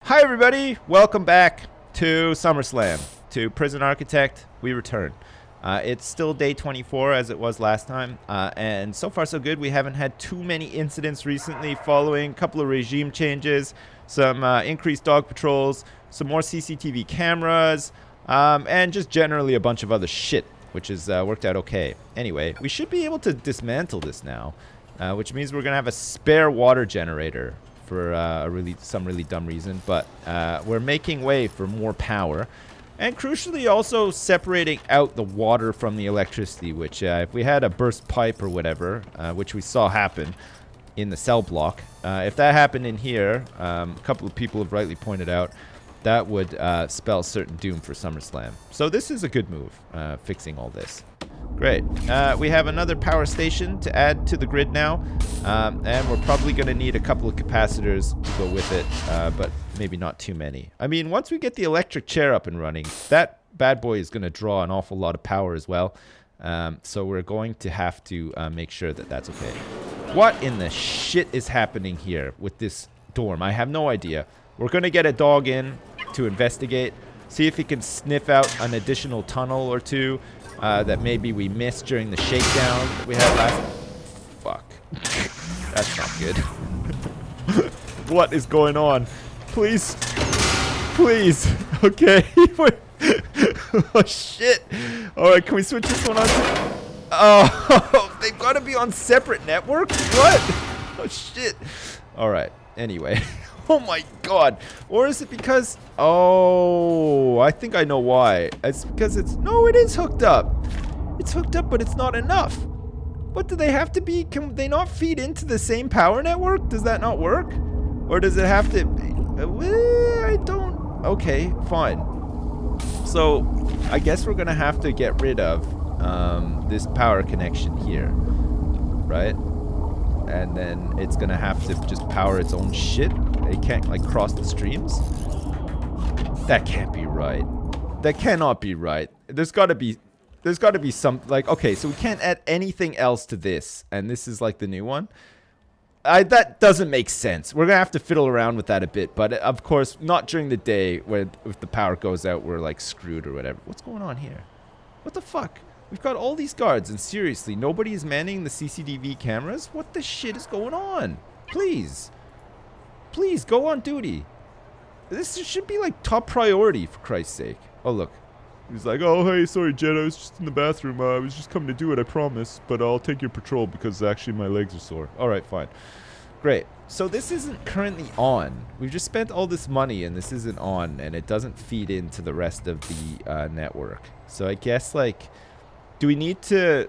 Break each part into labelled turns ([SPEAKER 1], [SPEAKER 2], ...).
[SPEAKER 1] Hi everybody, welcome back to SummerSlam. To Prison Architect, we return. It's still day 24 as it was last time, and so far so good. We haven't had too many incidents recently following a couple of regime changes, some increased dog patrols, some more CCTV cameras, and just generally a bunch of other shit, which has worked out okay. Anyway, we should be able to dismantle this now, which means we're going to have a spare water generator for some really dumb reason, but we're making way for more power. And crucially, also separating out the water from the electricity, which if we had a burst pipe or whatever, which we saw happen in the cell block, if that happened in here, a couple of people have rightly pointed out, that would spell certain doom for SummerSlam. So this is a good move, fixing all this. Great. We have another power station to add to the grid now, and we're probably going to need a couple of capacitors to go with it, but maybe not too many. I mean, once we get the electric chair up and running, that bad boy is going to draw an awful lot of power as well, so we're going to have to make sure that that's okay. What in the shit is happening here with this dorm? I have no idea. We're going to get a dog in to investigate, see if he can sniff out an additional tunnel or two that maybe we missed during the shakedown that we had last... Fuck. That's not good. What is going on? Please. Please. Okay. Oh, shit. Alright, can we switch this one on to... Oh, they've got to be on separate networks? What? Oh, shit. Alright, anyway. Oh my god. Or is it because... Oh, I think I know why. It's because it's... No, it is hooked up. It's hooked up, but it's not enough. What do they have to be? Can they not feed into the same power network? Does that not work? Or does it have to... I don't... Okay, fine. So, I guess we're going to have to get rid of this power connection here. Right? And then it's going to have to just power its own shit. It can't, like, cross the streams. That can't be right. That cannot be right. There's got to be some, like, okay, so we can't add anything else to this, and this is like the new one. That doesn't make sense. We're gonna have to fiddle around with that a bit, but of course not during the day when if the power goes out we're like screwed or whatever. What's going on here? What the fuck? We've got all these guards, and seriously, nobody is manning the CCTV cameras? What the shit is going on? Please. Please, go on duty. This should be, like, top priority, for Christ's sake. Oh, look. He's like, oh, hey, sorry, Jen, I was just in the bathroom. I was just coming to do it, I promise. But I'll take your patrol because actually my legs are sore. All right, fine. Great. So this isn't currently on. We've just spent all this money, and this isn't on, and it doesn't feed into the rest of the network. So I guess, like, do we need to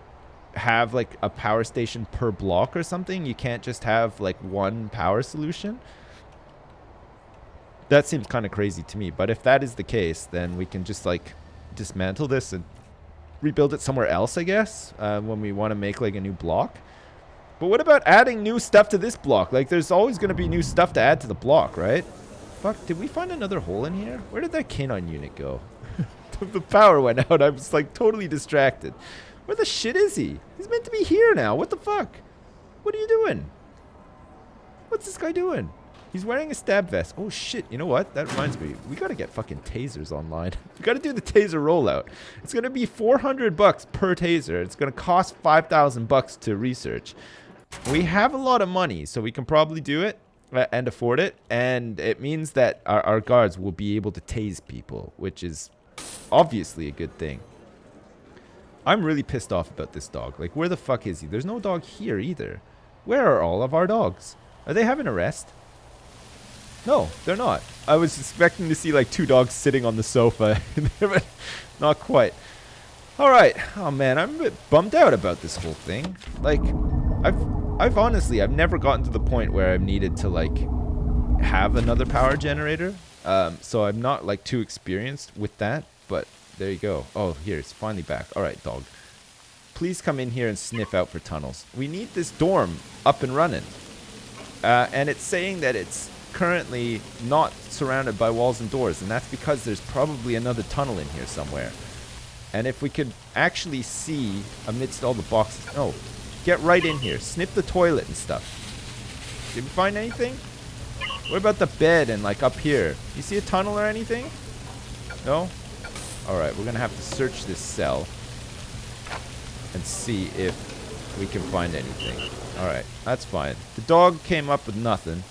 [SPEAKER 1] have, like, a power station per block or something? You can't just have, like, one power solution? That seems kind of crazy to me, but if that is the case, then we can just, like, dismantle this and rebuild it somewhere else, I guess, when we want to make, like, a new block. But what about adding new stuff to this block? Like, there's always going to be new stuff to add to the block, right? Fuck, did we find another hole in here? Where did that canine unit go? The power went out. I was, like, totally distracted. Where the shit is he? He's meant to be here now. What the fuck? What are you doing? What's this guy doing? He's wearing a stab vest. Oh, shit. You know what? That reminds me. We got to get fucking tasers online. We got to do the taser rollout. It's going to be $400 per taser. It's going to cost $5,000 to research. We have a lot of money, so we can probably do it and afford it. And it means that our guards will be able to tase people, which is obviously a good thing. I'm really pissed off about this dog. Like, where the fuck is he? There's no dog here either. Where are all of our dogs? Are they having a rest? No, they're not. I was expecting to see like 2 dogs sitting on the sofa. But not quite. Alright. Oh man, I'm a bit bummed out about this whole thing. Like, I've honestly, I've never gotten to the point where I've needed to like have another power generator. So I'm not like too experienced with that. But there you go. Oh, here, it's finally back. Alright, dog. Please come in here and sniff out for tunnels. We need this dorm up and running. And it's saying that it's currently not surrounded by walls and doors, and that's because there's probably another tunnel in here somewhere. And if we could actually see amidst all the boxes... Oh, get right in here. Sniff the toilet and stuff. Did we find anything? What about the bed and like up here? You see a tunnel or anything? No? Alright, we're gonna have to search this cell and see if we can find anything. Alright, that's fine. The dog came up with nothing.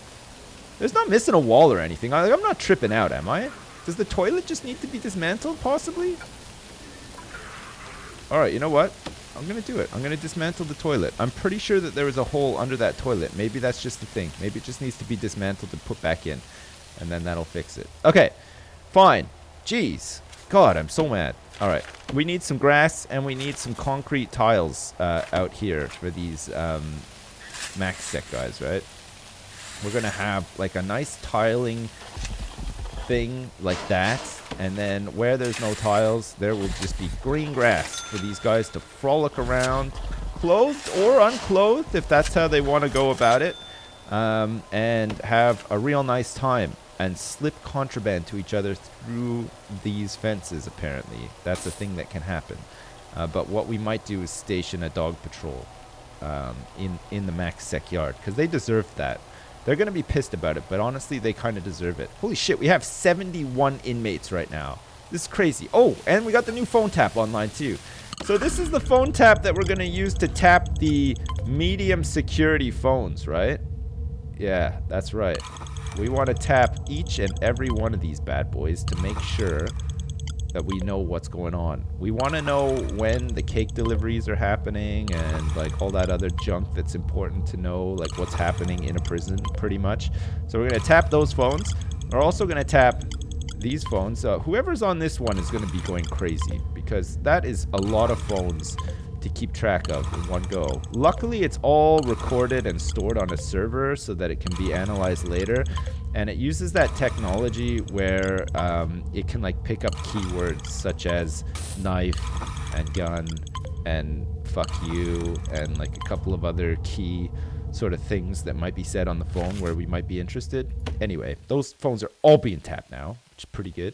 [SPEAKER 1] There's not missing a wall or anything. I'm not tripping out, am I? Does the toilet just need to be dismantled, possibly? Alright, you know what? I'm gonna do it. I'm gonna dismantle the toilet. I'm pretty sure that there was a hole under that toilet. Maybe that's just the thing. Maybe it just needs to be dismantled and put back in. And then that'll fix it. Okay, fine. Jeez. God, I'm so mad. Alright, we need some grass and we need some concrete tiles out here for these max sec guys, right? We're gonna have like a nice tiling thing like that, and then where there's no tiles, there will just be green grass for these guys to frolic around, clothed or unclothed, if that's how they want to go about it, and have a real nice time and slip contraband to each other through these fences. Apparently that's a thing that can happen, but what we might do is station a dog patrol in the max sec yard, because they deserve that. They're going to be pissed about it, but honestly, they kind of deserve it. Holy shit, we have 71 inmates right now. This is crazy. Oh, and we got the new phone tap online too. So this is the phone tap that we're going to use to tap the medium security phones, right? Yeah, that's right. We want to tap each and every one of these bad boys to make sure that we know what's going on. We want to know when the cake deliveries are happening and like all that other junk that's important to know, like what's happening in a prison pretty much. So we're going to tap those phones. We're also going to tap these phones. Whoever's on this one is going to be going crazy, because that is a lot of phones to keep track of in one go. Luckily, it's all recorded and stored on a server so that it can be analyzed later. And it uses that technology where it can like pick up keywords such as knife and gun and fuck you and like a couple of other key sort of things that might be said on the phone where we might be interested. Anyway, those phones are all being tapped now, which is pretty good.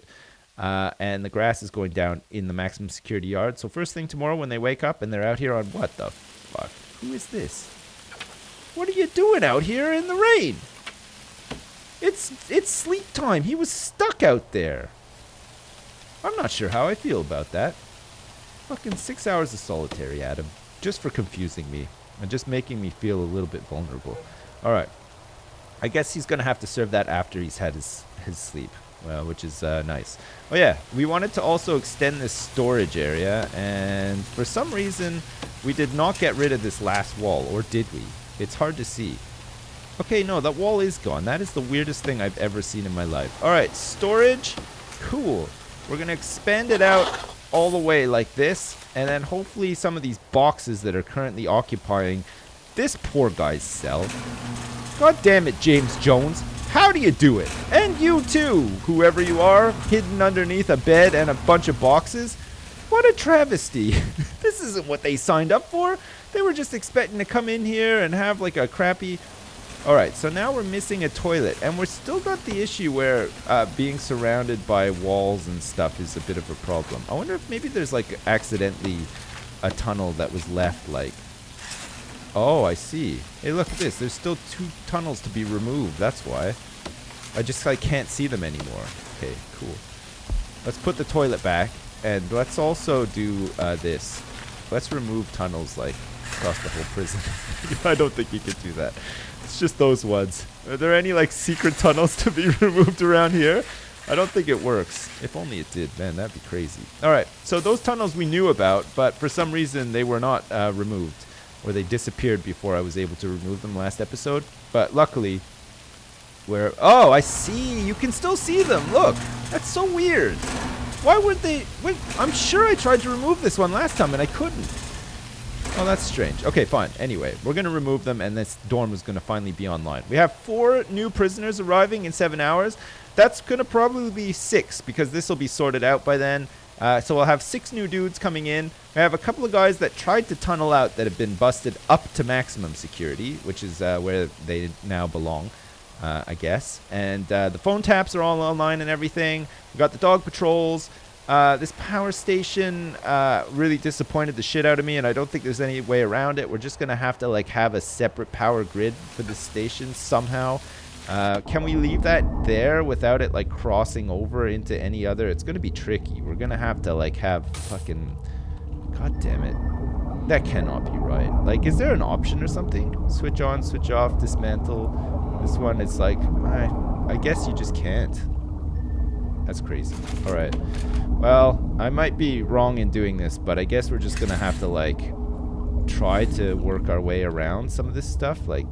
[SPEAKER 1] And the grass is going down in the maximum security yard. So first thing tomorrow when they wake up and they're out here on what the fuck? Who is this? What are you doing out here in the rain? It's sleep time. He was stuck out there. I'm not sure how I feel about that. Fucking 6 hours of solitary, Adam. Just for confusing me. And just making me feel a little bit vulnerable. Alright. I guess he's going to have to serve that after he's had his sleep. Which is nice. Oh yeah, we wanted to also extend this storage area. And for some reason, we did not get rid of this last wall. Or did we? It's hard to see. Okay, no, that wall is gone. That is the weirdest thing I've ever seen in my life. Alright, storage. Cool. We're going to expand it out all the way like this. And then hopefully some of these boxes that are currently occupying this poor guy's cell. God damn it, James Jones. How do you do it? And you too, whoever you are, hidden underneath a bed and a bunch of boxes. What a travesty. This isn't what they signed up for. They were just expecting to come in here and have like a crappy... Alright, so now we're missing a toilet, and we're still got the issue where being surrounded by walls and stuff is a bit of a problem. I wonder if maybe there's like accidentally a tunnel that was left, like... Oh, I see. Hey, look at this. There's still 2 tunnels to be removed, that's why. I just like can't see them anymore. Okay, cool. Let's put the toilet back, and let's also do this. Let's remove tunnels like across the whole prison. I don't think you can do that. It's just those ones. Are there any like secret tunnels to be removed around here? I don't think it works. If only it did, man, that'd be crazy. Alright, so those tunnels we knew about, but for some reason they were not removed. Or they disappeared before I was able to remove them last episode. But luckily, where... Oh, I see! You can still see them! Look! That's so weird! Why would they... Wait, I'm sure I tried to remove this one last time and I couldn't. Oh, that's strange. Okay, fine. Anyway, we're going to remove them and this dorm is going to finally be online. We have 4 new prisoners arriving in 7 hours. That's going to probably be 6 because this will be sorted out by then. So we'll have 6 new dudes coming in. We have a couple of guys that tried to tunnel out that have been busted up to maximum security, which is where they now belong, I guess. And the phone taps are all online and everything. We got the dog patrols. This power station really disappointed the shit out of me, and I don't think there's any way around it. We're just going to have to like have a separate power grid for this station somehow. Can we leave that there without it like crossing over into any other? It's gonna be tricky. We're gonna have to like have fucking, god damn it, that cannot be right. Like, is there an option or something? Switch on, switch off, dismantle. This one is like, I guess you just can't. That's crazy. All right, well, I might be wrong in doing this, but I guess we're just gonna have to like try to work our way around some of this stuff. Like,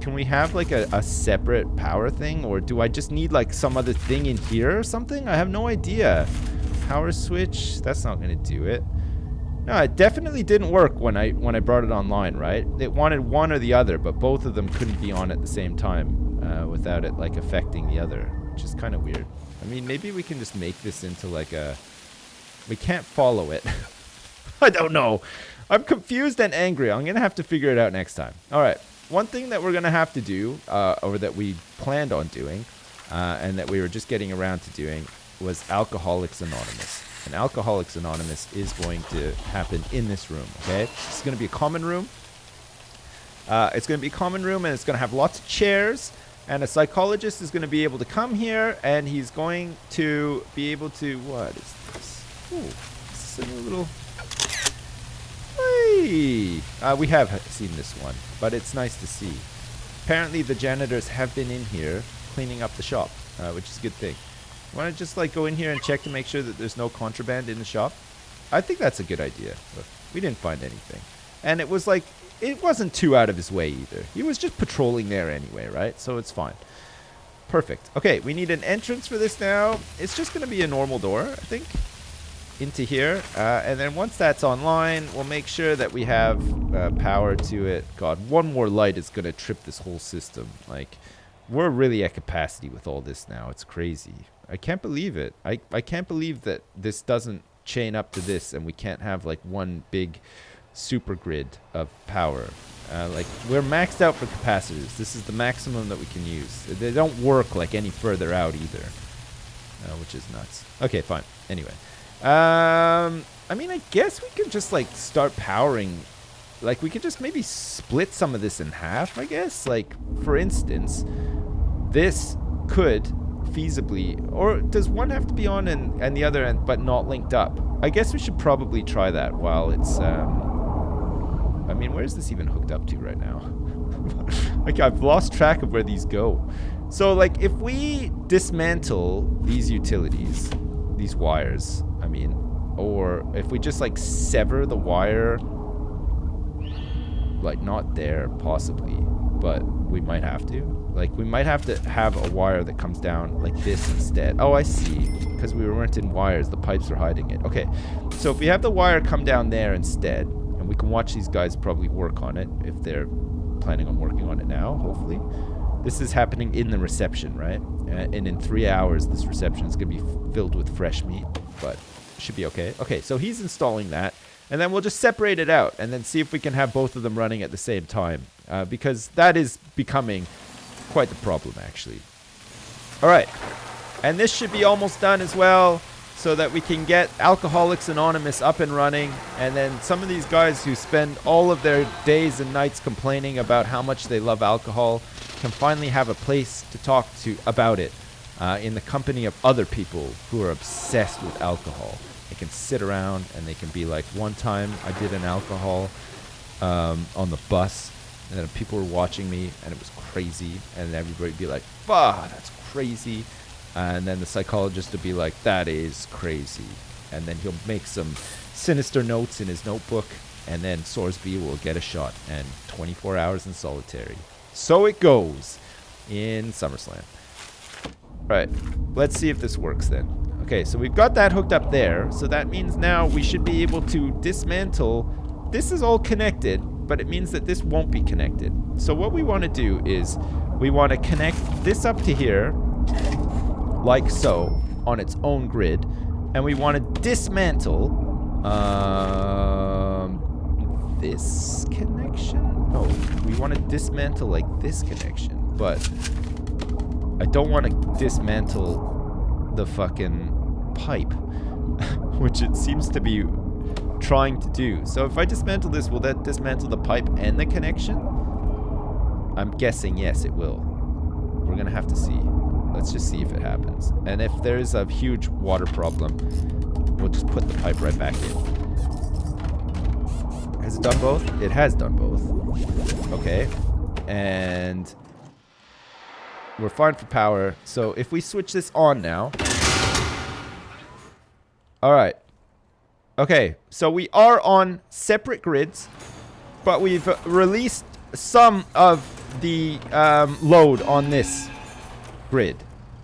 [SPEAKER 1] can we have like a separate power thing, or do I just need like some other thing in here or something? I have no idea. Power switch, that's not gonna do it. No, it definitely didn't work when I brought it online, right? It wanted one or the other, but both of them couldn't be on at the same time without it like affecting the other, which is kind of weird. I mean, maybe we can just make this into like a, we can't follow it. I don't know. I'm confused and angry. I'm gonna have to figure it out next time. All right. One thing that we're gonna have to do, or that we planned on doing, and that we were just getting around to doing, was Alcoholics Anonymous. And Alcoholics Anonymous is going to happen in this room. Okay, this is gonna be a common room. It's gonna be a common room, and it's gonna have lots of chairs. And a psychologist is gonna be able to come here, and he's going to be able to. What is this? Ooh, this is a new little. We have seen this one, but it's nice to see. Apparently the janitors have been in here cleaning up the shop, which is a good thing. Want to just like go in here and check to make sure that there's no contraband in the shop? I think that's a good idea. Look, we didn't find anything. And it was like, it wasn't too out of his way either. He was just patrolling there anyway, right? So it's fine. Perfect. Okay, we need an entrance for this now. It's just going to be a normal door, I think, into here. And then once that's online, we'll make sure that we have power to it. God, one more light is going to trip this whole system. Like, we're really at capacity with all this now. It's crazy. I can't believe it. I can't believe that this doesn't chain up to this and we can't have like one big super grid of power. Like, we're maxed out for capacitors. This is the maximum that we can use. They don't work like any further out either, which is nuts. Okay, fine. Anyway, I mean, I guess we could just like start powering. Like, we could just maybe split some of this in half, I guess. Like, for instance, this could feasibly, or does one have to be on and the other end but not linked up? I guess we should probably try that while it's I mean, where is this even hooked up to right now? Like, I've lost track of where these go. So like, if we dismantle these utilities, these wires, I mean, or if we just like sever the wire, like not there possibly, but we might have to. Like, we might have to have a wire that comes down like this instead. Oh, I see. Because we weren't in wires, the pipes are hiding it. Okay, so if we have the wire come down there instead, and we can watch these guys probably work on it if they're planning on working on it now, hopefully. This is happening in the reception, right? And in 3 hours, this reception is going to be filled with fresh meat, but should be okay. Okay, so he's installing that. And then we'll just separate it out and then see if we can have both of them running at the same time. Because that is becoming quite the problem, actually. All right. And this should be almost done as well, so that we can get Alcoholics Anonymous up and running. And then some of these guys who spend all of their days and nights complaining about how much they love alcohol can finally have a place to talk to about it in the company of other people who are obsessed with alcohol. They can sit around and they can be like, one time I did an alcohol on the bus, and then people were watching me and it was crazy, and everybody would be like, "Fuck, that's crazy." And then the psychologist would be like, "That is crazy." And then he'll make some sinister notes in his notebook, and then Sorsby will get a shot and 24 hours in solitary. So it goes in SummerSlam. All right, let's see if this works then. Okay, so we've got that hooked up there. So that means now we should be able to dismantle. This is all connected, but it means that this won't be connected. So what we want to do is we want to connect this up to here, like so, on its own grid. And we want to dismantle this connection. No, we want to dismantle like this connection, but I don't want to dismantle the fucking pipe, which it seems to be trying to do. So if I dismantle this, will that dismantle the pipe and the connection? I'm guessing yes, it will. We're going to have to see. Let's just see if it happens. And if there's a huge water problem, we'll just put the pipe right back in. Has it done both? It has done both. Okay. And we're fine for power. So if we switch this on now. All right. Okay. So we are on separate grids, but we've released some of the load on this grid,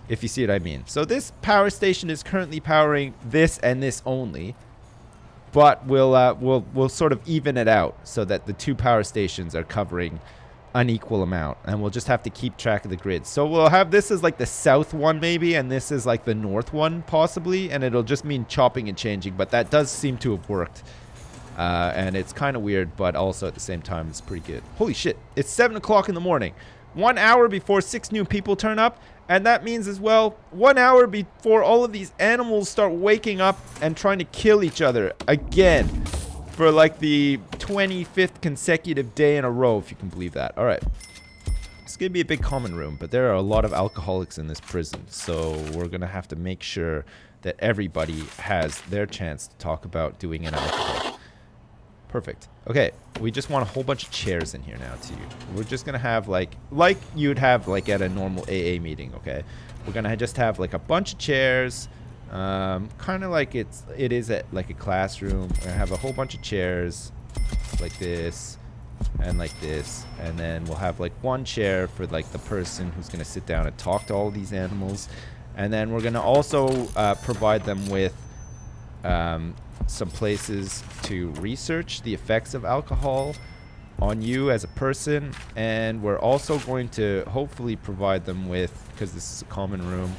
[SPEAKER 1] if you see what I mean. So this power station is currently powering this and this only, but we'll sort of even it out so that the two power stations are covering an equal amount, and we'll just have to keep track of the grid. So we'll have this as like the south one maybe, and this is like the north one possibly, and it'll just mean chopping and changing, but that does seem to have worked. And it's kind of weird, but also at the same time it's pretty good. Holy shit, it's 7 o'clock in the morning. 1 hour before 6 new people turn up, and that means as well 1 hour before all of these animals start waking up and trying to kill each other again for like the 25th consecutive day in a row, if you can believe that. All right. It's going to be a big common room, but there are a lot of alcoholics in this prison, so we're going to have to make sure that everybody has their chance to talk about doing an alcohol. Perfect. Okay, we just want a whole bunch of chairs in here now too. We're just gonna have like you'd have like at a normal AA meeting. Okay, we're gonna just have like a bunch of chairs, kind of like it is at like a classroom. We're gonna have a whole bunch of chairs like this and like this, and then we'll have like one chair for like the person who's gonna sit down and talk to all these animals, and then we're gonna also provide them with some places to research the effects of alcohol on you as a person, and we're also going to hopefully provide them with, because this is a common room,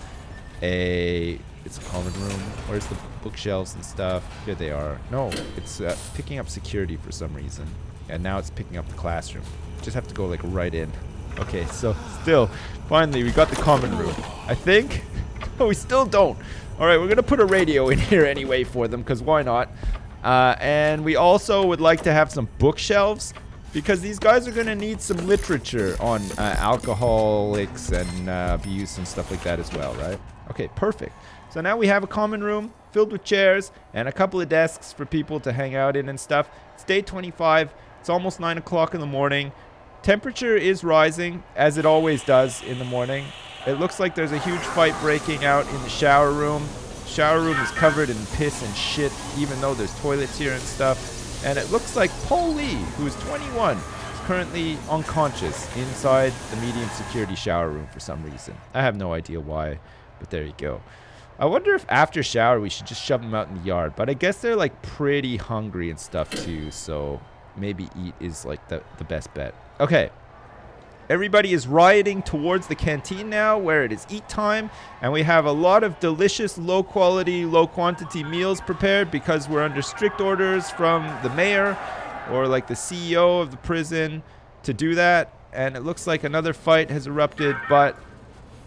[SPEAKER 1] it's a common room. Where's the bookshelves and stuff? Here they are. No, it's picking up security for some reason, and now it's picking up the classroom. Just have to go like right in. Okay, so still, finally we got the common room, I think. No, we still don't. All right, we're going to put a radio in here anyway for them, because why not? And we also would like to have some bookshelves, because these guys are going to need some literature on alcoholics and abuse and stuff like that as well, right? Okay, perfect. So now we have a common room filled with chairs and a couple of desks for people to hang out in and stuff. It's day 25. It's almost 9 o'clock in the morning. Temperature is rising, as it always does in the morning. It looks like there's a huge fight breaking out in the shower room. Shower room is covered in piss and shit, even though there's toilets here and stuff. And it looks like Paul Lee, who is 21, is currently unconscious inside the medium security shower room for some reason. I have no idea why, but there you go. I wonder if after shower we should just shove them out in the yard. But I guess they're like pretty hungry and stuff too, so maybe eat is like the best bet. Okay. Everybody is rioting towards the canteen now, where it is eat time, and we have a lot of delicious, low-quality, low-quantity meals prepared because we're under strict orders from the mayor or like the CEO of the prison to do that. And it looks like another fight has erupted, but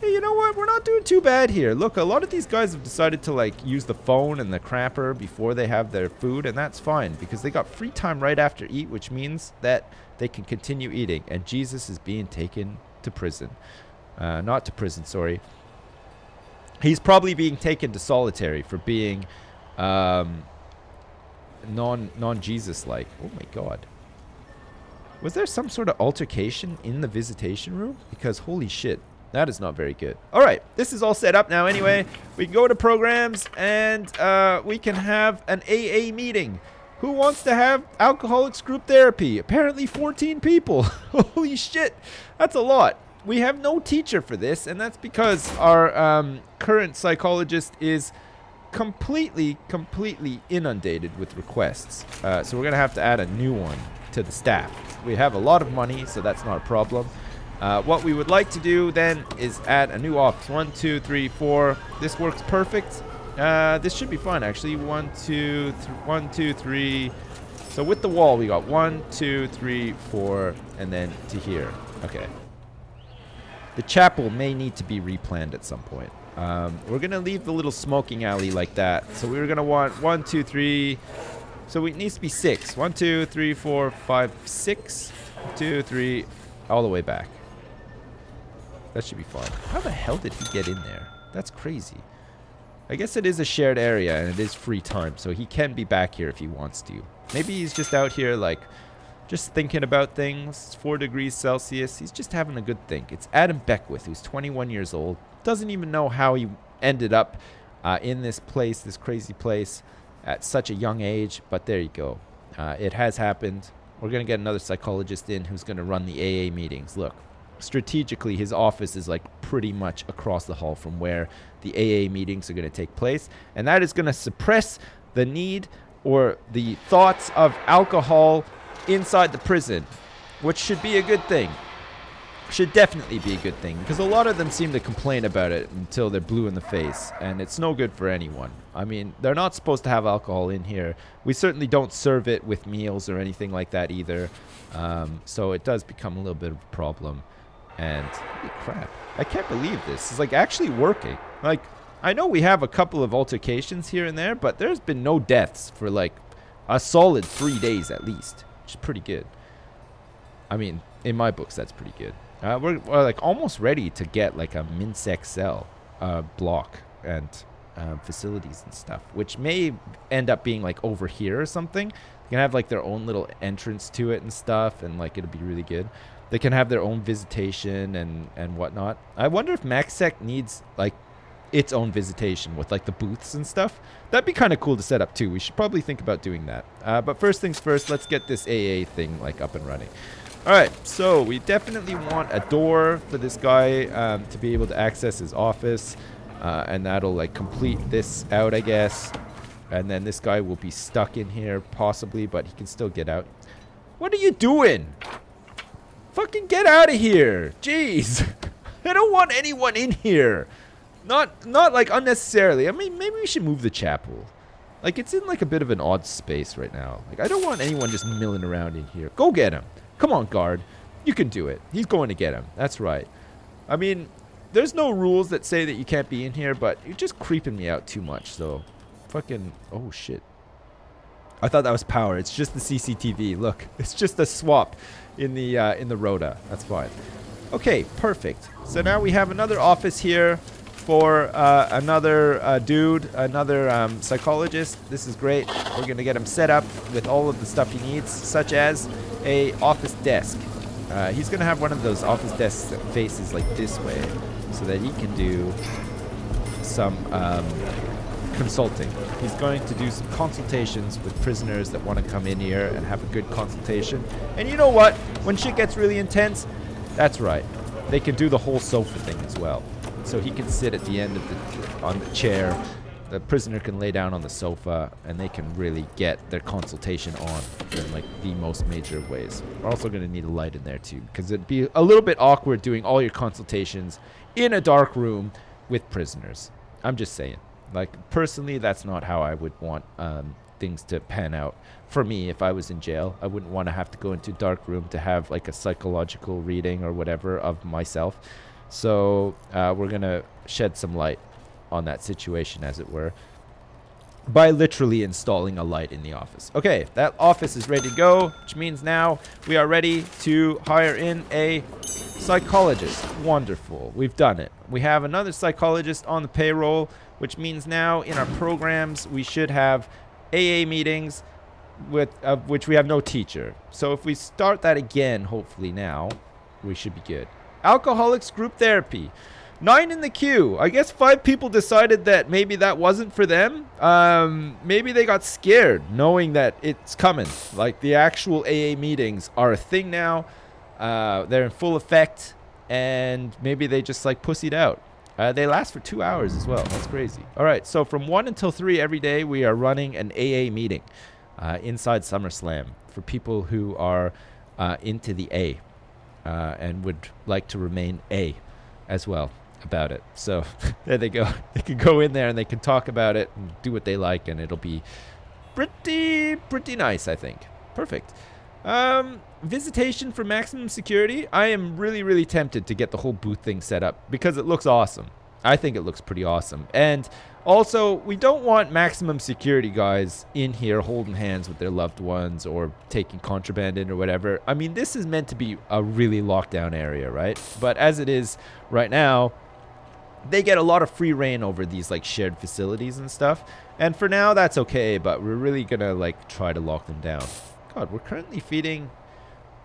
[SPEAKER 1] hey, you know what? We're not doing too bad here. Look, a lot of these guys have decided to like use the phone and the crapper before they have their food, and that's fine because they got free time right after eat, which means that they can continue eating. And Jesus is being taken to prison. Not to prison, sorry. He's probably being taken to solitary for being non-Jesus-like. Oh my God. Was there some sort of altercation in the visitation room? Because holy shit, that is not very good. All right, this is all set up now anyway. We can go to programs and we can have an AA meeting. Who wants to have alcoholics group therapy? Apparently 14 people. Holy shit, that's a lot. We have no teacher for this, and that's because our current psychologist is completely inundated with requests. So we're going to have to add a new one to the staff. We have a lot of money, so that's not a problem. What we would like to do then is add a new office. 1, 2, 3, 4. This works perfect. This should be fun, actually. 1, 2, 3. So with the wall, we got 1, 2, 3, 4, and then to here. Okay. The chapel may need to be replanned at some point. We're going to leave the little smoking alley like that. So we were going to want 1, 2, 3. So it needs to be 6. 1, 2, 3, 4, 5, 6. 2, 3, all the way back. That should be fine. How the hell did he get in there? That's crazy. I guess it is a shared area and it is free time, so he can be back here if he wants to. Maybe he's just out here, like, just thinking about things. It's 4 degrees Celsius. He's just having a good think. It's Adam Beckwith, who's 21 years old. Doesn't even know how he ended up in this place, this crazy place, at such a young age. But there you go. It has happened. We're going to get another psychologist in who's going to run the AA meetings. Look, strategically, his office is like pretty much across the hall from where the AA meetings are going to take place. And that is going to suppress the need or the thoughts of alcohol inside the prison, which should be a good thing. Should definitely be a good thing, because a lot of them seem to complain about it until they're blue in the face, and it's no good for anyone. I mean, they're not supposed to have alcohol in here. We certainly don't serve it with meals or anything like that either, so it does become a little bit of a problem. And holy crap, I can't believe this is like actually working. Like, I know we have a couple of altercations here and there, but there's been no deaths for like a solid 3 days at least, which is pretty good. I mean, in my books, that's pretty good. We're like almost ready to get like a MinSec cell block and facilities and stuff, which may end up being like over here or something. They can have like their own little entrance to it and stuff, and like it'll be really good. They can have their own visitation and whatnot. I wonder if MaxSec needs like its own visitation with like the booths and stuff. That'd be kind of cool to set up too. We should probably think about doing that. But first things first, let's get this AA thing like up and running. All right, so we definitely want a door for this guy to be able to access his office, and that'll like complete this out, I guess. And then this guy will be stuck in here possibly, but he can still get out. What are you doing? Fucking get out of here. Jeez. I don't want anyone in here. Not like unnecessarily. I mean, maybe we should move the chapel. Like, it's in like a bit of an odd space right now. Like, I don't want anyone just milling around in here. Go get him. Come on, guard. You can do it. He's going to get him. That's right. I mean, there's no rules that say that you can't be in here, but you're just creeping me out too much, so fucking... Oh, shit. I thought that was power. It's just the CCTV. Look, it's just a swap in the rota. That's fine. Okay, perfect. So now we have another office here for another dude, another psychologist. This is great. We're going to get him set up with all of the stuff he needs, such as a office desk. He's going to have one of those office desks that faces like this way so that he can do some consulting. He's going to do some consultations with prisoners that want to come in here and have a good consultation. And you know what? When shit gets really intense, that's right. They can do the whole sofa thing as well. So he can sit at the end of on the chair. The prisoner can lay down on the sofa, and they can really get their consultation on in like the most major ways. We're also going to need a light in there too, because it'd be a little bit awkward doing all your consultations in a dark room with prisoners. I'm just saying. Like, personally, that's not how I would want things to pan out. For me, if I was in jail, I wouldn't want to have to go into a dark room to have like a psychological reading or whatever of myself. So we're going to shed some light on that situation, as it were, by literally installing a light in the office. Okay, that office is ready to go, which means now we are ready to hire in a psychologist. Wonderful. We've done it. We have another psychologist on the payroll, which means now in our programs we should have AA meetings with which we have no teacher. So if we start that again, hopefully now, we should be good. Alcoholics group therapy. 9 in the queue. I guess 5 people decided that maybe that wasn't for them. Maybe they got scared knowing that it's coming. Like, the actual AA meetings are a thing now. They're in full effect. And maybe they just like pussied out. They last for 2 hours as well. That's crazy. All right. So from 1 until 3 every day, we are running an AA meeting inside SummerSlam for people who are into the A. And would like to remain A as well about it. So there they go. They can go in there and they can talk about it and do what they like, and it'll be pretty nice, I think. Perfect. Visitation for maximum security. I am really tempted to get the whole booth thing set up because it looks awesome. I think it looks pretty awesome. And also, we don't want maximum security guys in here holding hands with their loved ones or taking contraband in or whatever. I mean, this is meant to be a really locked down area, right? But as it is right now, they get a lot of free reign over these like shared facilities and stuff. And for now, that's okay, but we're really gonna like try to lock them down. God, we're currently feeding,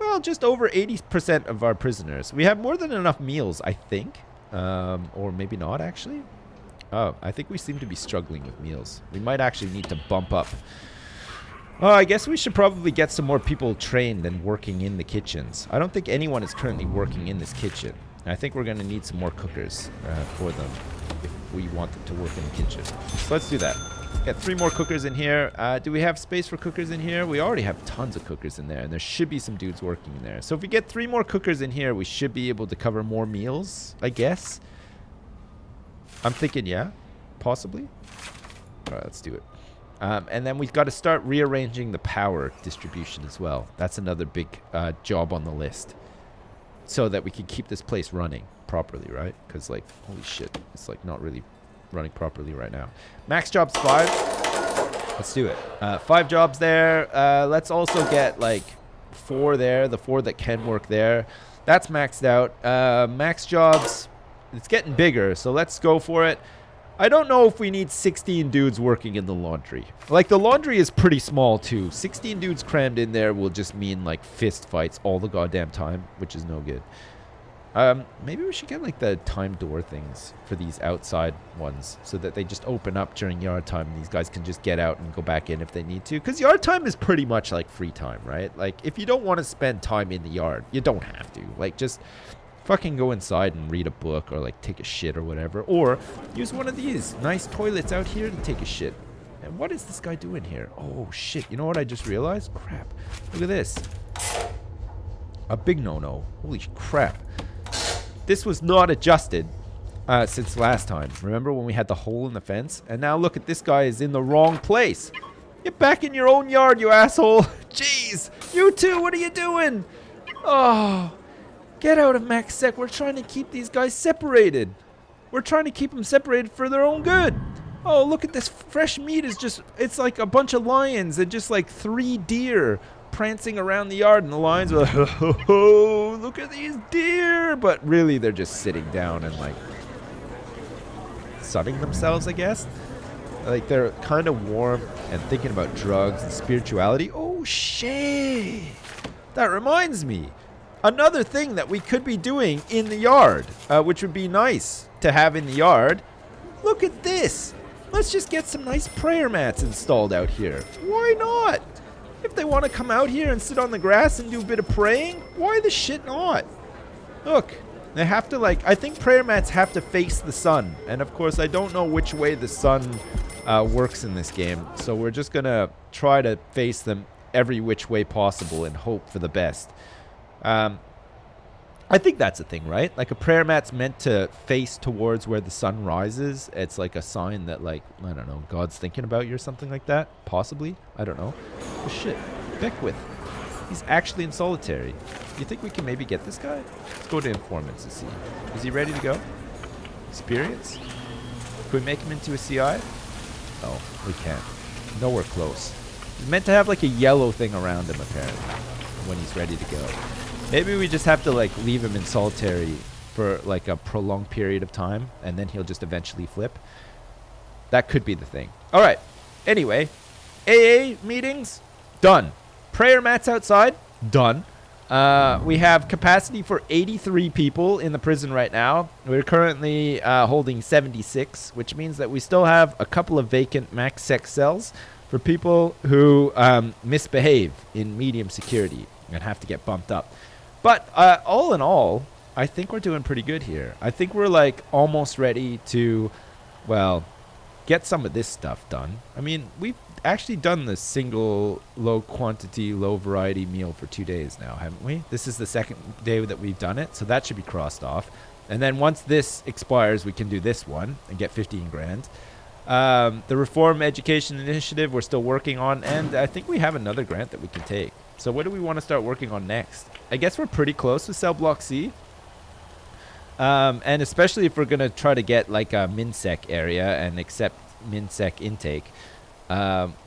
[SPEAKER 1] well, just over 80% of our prisoners. We have more than enough meals, I think. Or maybe not, actually. Oh, I think we seem to be struggling with meals. We might actually need to bump up. Oh, I guess we should probably get some more people trained and working in the kitchens. I don't think anyone is currently working in this kitchen. I think we're going to need some more cookers for them if we want them to work in the kitchen. So let's do that. Get 3 more cookers in here. Do we have space for cookers in here? We already have tons of cookers in there, and there should be some dudes working in there. So if we get 3 more cookers in here, we should be able to cover more meals, I guess. I'm thinking, yeah, possibly. All right, let's do it. And then we've got to start rearranging the power distribution as well. That's another big job on the list, so that we can keep this place running properly, right? Because, like, holy shit, it's like not really running properly right now. Max jobs 5. Let's do it. 5 jobs there. Let's also get like 4 there, the 4 that can work there. That's maxed out. Max jobs, it's getting bigger, so let's go for it. I don't know if we need 16 dudes working in the laundry. Like, the laundry is pretty small too. 16 dudes crammed in there will just mean like fist fights all the goddamn time, which is no good. Maybe we should get like the time door things for these outside ones so that they just open up during yard time and these guys can just get out and go back in if they need to. Because yard time is pretty much like free time, right? Like, if you don't want to spend time in the yard, you don't have to. Like, just fucking go inside and read a book or like take a shit or whatever. Or use one of these nice toilets out here to take a shit. And what is this guy doing here? Oh shit, you know what I just realized? Crap. Look at this. A big no-no. Holy crap. This was not adjusted since last time. Remember when we had the hole in the fence? And now look at this guy is in the wrong place. Get back in your own yard, you asshole. Jeez. You two, what are you doing? Oh, get out of Max Sec. We're trying to keep these guys separated. We're trying to keep them separated for their own good. Oh, look at this fresh meat is just, it's like a bunch of lions and just like 3 deer prancing around the yard, and the lions are like, oh, look at these deer. But really, they're just sitting down and like sunning themselves, I guess. Like, they're kind of warm and thinking about drugs and spirituality. Oh, shit. That reminds me. Another thing that we could be doing in the yard, which would be nice to have in the yard. Look at this. Let's just get some nice prayer mats installed out here. Why not? If they want to come out here and sit on the grass and do a bit of praying, why the shit not? Look, they have to, like, I think prayer mats have to face the sun. And of course, I don't know which way the sun works in this game. So we're just going to try to face them every which way possible and hope for the best. I think that's a thing, right? Like, a prayer mat's meant to face towards where the sun rises. It's like a sign that, like, I don't know, God's thinking about you or something like that. Possibly. I don't know. Oh, shit. Beckwith. He's actually in solitary. You think we can maybe get this guy? Let's go to informants and see. Is he ready to go? Experience? Could we make him into a CI? No, we can't. Nowhere close. He's meant to have, like, a yellow thing around him, apparently, when he's ready to go. Maybe we just have to, like, leave him in solitary for, like, a prolonged period of time, and then he'll just eventually flip. That could be the thing. All right. Anyway, AA meetings, done. Prayer mats outside, done. We have capacity for 83 people in the prison right now. We're currently holding 76, which means that we still have a couple of vacant max sec cells for people who misbehave in medium security and have to get bumped up. But all in all, I think we're doing pretty good here. I think we're like almost ready to, well, get some of this stuff done. I mean, we've actually done the single low quantity, low variety meal for 2 days now, haven't we? This is the second day that we've done it, so that should be crossed off. And then once this expires, we can do this one and get 15 grand. The Reform Education Initiative we're still working on, and I think we have another grant that we can take. So what do we want to start working on next? I guess we're pretty close to Cell Block C. And especially if we're going to try to get like a MinSec area and accept MinSec intake,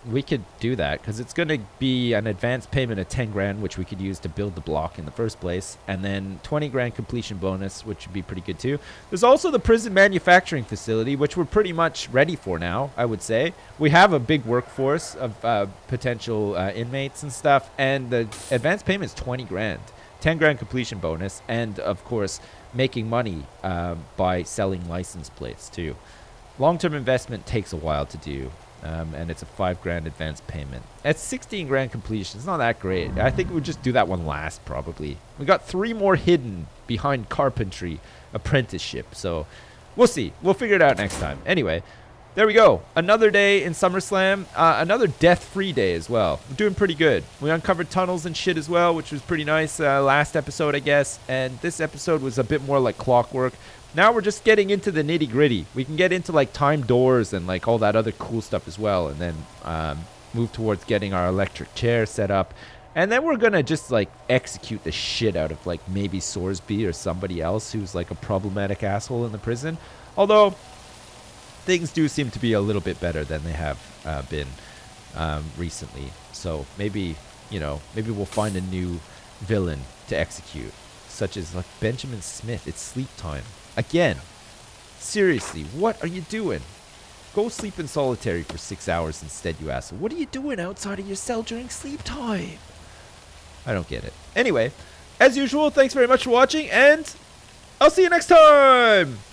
[SPEAKER 1] we could do that because it's going to be an advance payment of 10 grand, which we could use to build the block in the first place. And then 20 grand completion bonus, which would be pretty good too. There's also the prison manufacturing facility, which we're pretty much ready for now, I would say. We have a big workforce of potential inmates and stuff. And the advance payment is 20 grand, 10 grand completion bonus. And of course, making money by selling license plates too. Long-term investment takes a while to do. And it's a 5 grand advance payment. At 16 grand completion, it's not that great. I think we'll just do that one last, probably. We got 3 more hidden behind carpentry apprenticeship. So we'll see. We'll figure it out next time. Anyway, there we go. Another day in SummerSlam. Another death-free day as well. We're doing pretty good. We uncovered tunnels and shit as well, which was pretty nice last episode, I guess. And this episode was a bit more like clockwork. Now we're just getting into the nitty gritty. We can get into like time doors and like all that other cool stuff as well. And then move towards getting our electric chair set up. And then we're going to just like execute the shit out of like maybe Sorsby or somebody else who's like a problematic asshole in the prison. Although things do seem to be a little bit better than they have been recently. So maybe, maybe we'll find a new villain to execute. Such as like Benjamin Smith. It's sleep time. Again, seriously, what are you doing? Go sleep in solitary for 6 hours instead, you asshole. What are you doing outside of your cell during sleep time? I don't get it. Anyway, as usual, thanks very much for watching, and I'll see you next time!